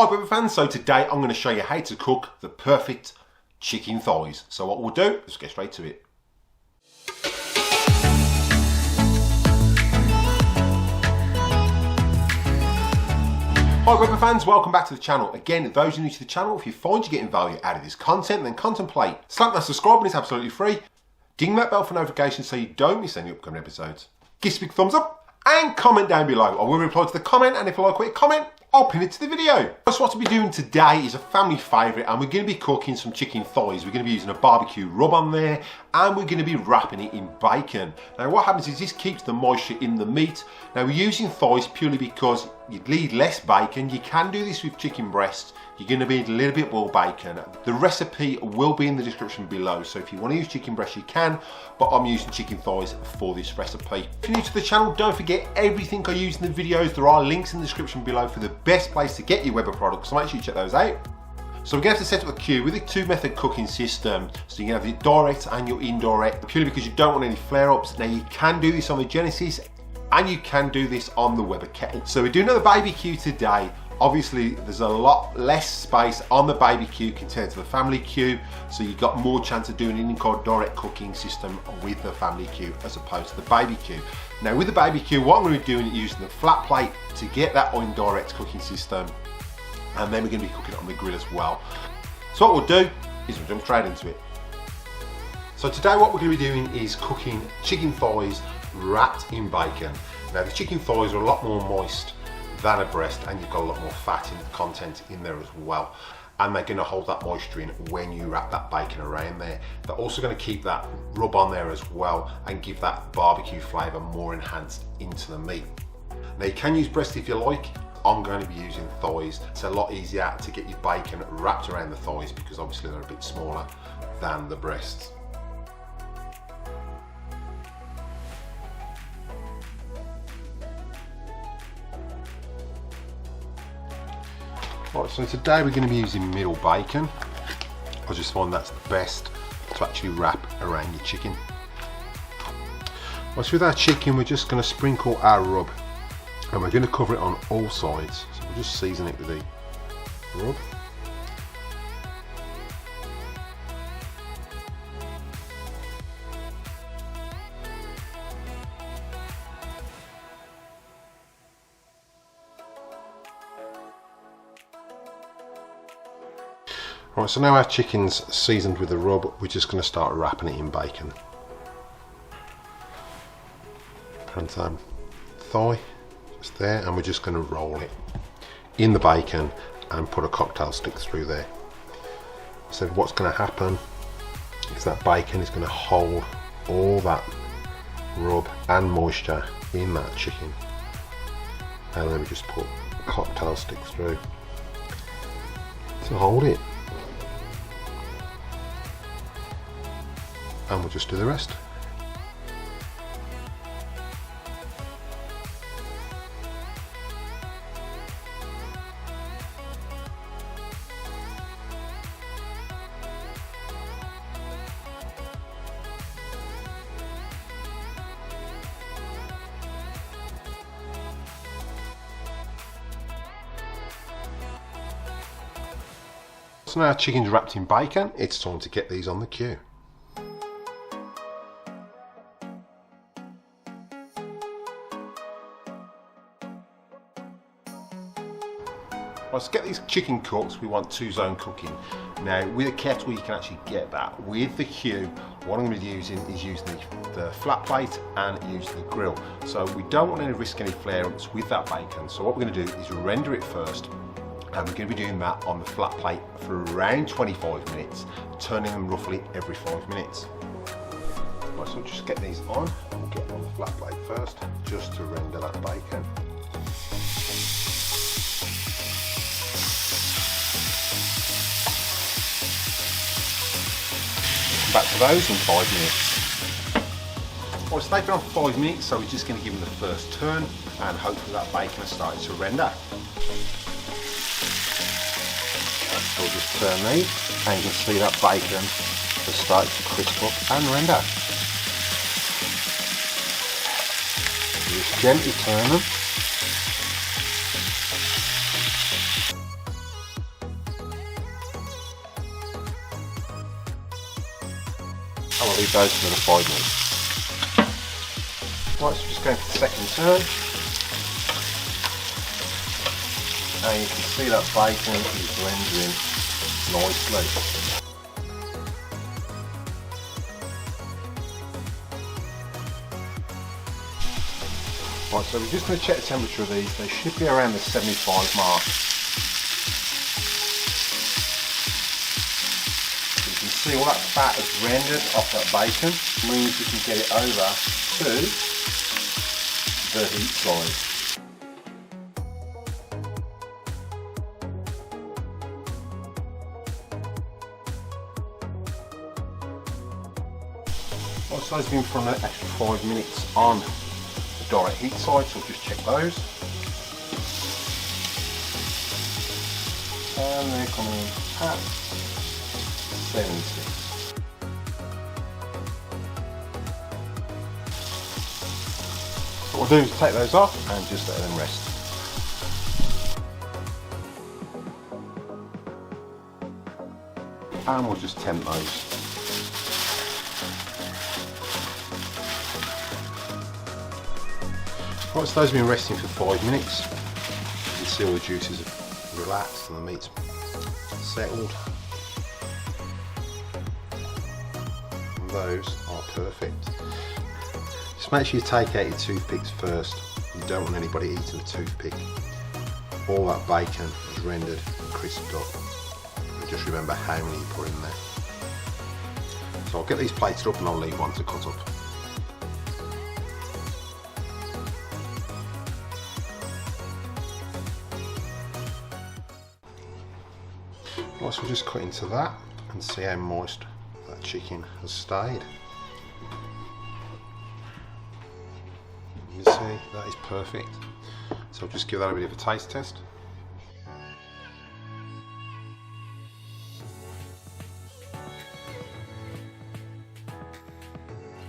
Hi Weber fans, so today I'm going to show you how to cook the perfect chicken thighs. So what we'll do, let's get straight to it. Hi Weber fans, welcome back to the channel. Again, those who are new to the channel, if you find you're getting value out of this content, then contemplate slap that subscribe button, it's absolutely free. Ding that bell for notifications so you don't miss any upcoming episodes. Give us a big thumbs up and comment down below. I will reply to the comment, and if you like what you comment, I'll pin it to the video. So what we'll be doing today is a family favourite, and we're going to be cooking some chicken thighs. We're going to be using a barbecue rub on there, and we're going to be wrapping it in bacon. Now what happens is this keeps the moisture in the meat. Now we're using thighs purely because you need less bacon. You can do this with chicken breasts. You're going to need a little bit more bacon. The recipe will be in the description below, so if you want to use chicken breast you can, but I'm using chicken thighs for this recipe. If you're new to the channel, don't forget everything I use in the videos. There are links in the description below for the best place to get your Weber products, so make sure you check those out. So we're going to have to set up a queue with a two-method cooking system. So you can have your direct and your indirect, purely because you don't want any flare-ups. Now you can do this on the Genesis, and you can do this on the Weber kettle. So we're doing another Baby Q today. Obviously, there's a lot less space on the Baby Q compared to the Family Q, so you've got more chance of doing an indirect cooking system with the Family Q as opposed to the Baby Q. Now with the Baby Q, what I'm going to be doing is using the flat plate to get that indirect cooking system, and then we're going to be cooking it on the grill as well. So what we'll do is we'll jump straight into it. So today what we're going to be doing is cooking chicken thighs wrapped in bacon. Now the chicken thighs are a lot more moist than a breast, and you've got a lot more fat in the content in there as well, and they're going to hold that moisture in when you wrap that bacon around there. They're also going to keep that rub on there as well and give that barbecue flavour more enhanced into the meat. Now you can use breast if you like. I'm going to be using thighs. It's a lot easier to get your bacon wrapped around the thighs because obviously they're a bit smaller than the breasts. Right, so today we're going to be using middle bacon. I just find that's the best to actually wrap around your chicken. Right, so with our chicken we're just going to sprinkle our rub, and we're going to cover it on all sides. So we'll just season it with the rub. Right, so now our chicken's seasoned with the rub, we're just going to start wrapping it in bacon. And thigh, just there, and we're just going to roll it in the bacon and put a cocktail stick through there. So what's going to happen is that bacon is going to hold all that rub and moisture in that chicken, and then we just put a cocktail stick through to hold it. And we'll just do the rest. So now our chicken's wrapped in bacon, it's time to get these on the queue. Right, to get these chicken cooked, we want two-zone cooking. Now with a kettle you can actually get that. With the Q, what I'm going to be using is using the flat plate and using the grill. So we don't want to risk any flare-ups with that bacon. So what we're going to do is render it first, and we're going to be doing that on the flat plate for around 25 minutes, turning them roughly every 5 minutes. Right, so we'll just get these on, and we'll get on the flat plate first, just to render that bacon. Back to those in 5 minutes. Well, it's taken on 5 minutes, so we're just going to give them the first turn, and hopefully that bacon has started to render. So we'll just turn these, and you can see that bacon has started to crisp up and render. So just gently turn them. I will leave those for another 5 minutes. Right, so just going for the second turn. And you can see that bacon is rendering nicely. Right, so we're just going to check the temperature of these. They should be around the 75 mark. So you can see all that fat has rendered off that bacon. It means we can get it over to the heat side. Right, so those been for an extra 5 minutes on direct heat side, so we'll just check those. And they're coming at 76. So what we'll do is take those off and just let them rest. And we'll just temp those. Right, so those have been resting for 5 minutes. You can see all the juices have relaxed and the meat's settled. And those are perfect. Just make sure you take out your toothpicks first. You don't want anybody eating a toothpick. All that bacon is rendered and crisped up. And just remember how many you put in there. So I'll get these plated up and I'll leave one to cut up. Right, so we'll just cut into that and see how moist that chicken has stayed. You can see that is perfect. So I'll just give that a bit of a taste test.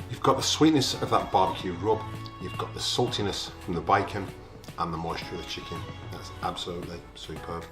You've got the sweetness of that barbecue rub, you've got the saltiness from the bacon and the moisture of the chicken. That's absolutely superb.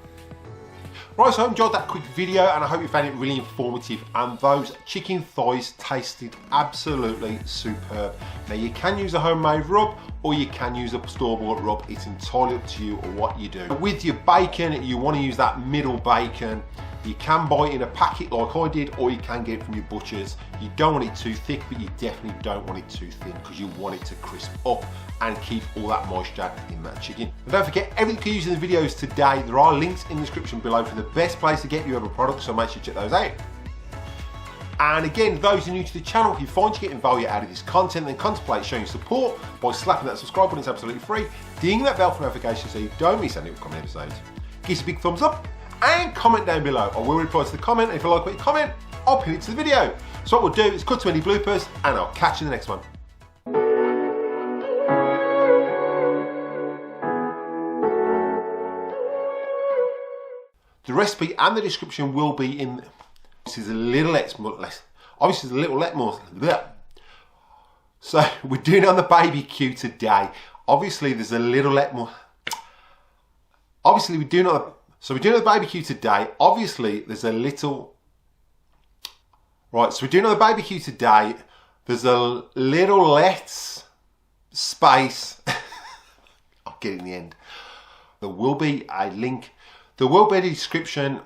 Right, so I enjoyed that quick video and I hope you found it really informative, and those chicken thighs tasted absolutely superb. Now you can use a homemade rub or you can use a store-bought rub, it's entirely up to you or what you do. With your bacon, you want to use that middle bacon. You can buy it in a packet like I did, or you can get it from your butchers. You don't want it too thick, but you definitely don't want it too thin because you want it to crisp up and keep all that moisture in that chicken. And don't forget, everything you use in the videos today, there are links in the description below for the best place to get your other products, so make sure you check those out. And again, those who are new to the channel, if you find you're getting value out of this content, then contemplate showing support by slapping that subscribe button, it's absolutely free. Ding that bell for notifications so you don't miss any upcoming episodes. Give us a big thumbs up and comment down below. I will reply to the comment, and if you like what you comment, I'll pin it to the video. So what we'll do is cut to any bloopers and I'll catch you in the next one. The recipe and the description will be in. This is a little less. Obviously, it's a little more. So we're doing it on the Baby Q today. Obviously, there's a little more. Obviously, we're doing it. So we're doing it on the Baby Q today. Obviously, there's a little. Right. So we're doing it on the Baby Q today. There's a little less space. I'll get it in the end. There will be a link. There will be a description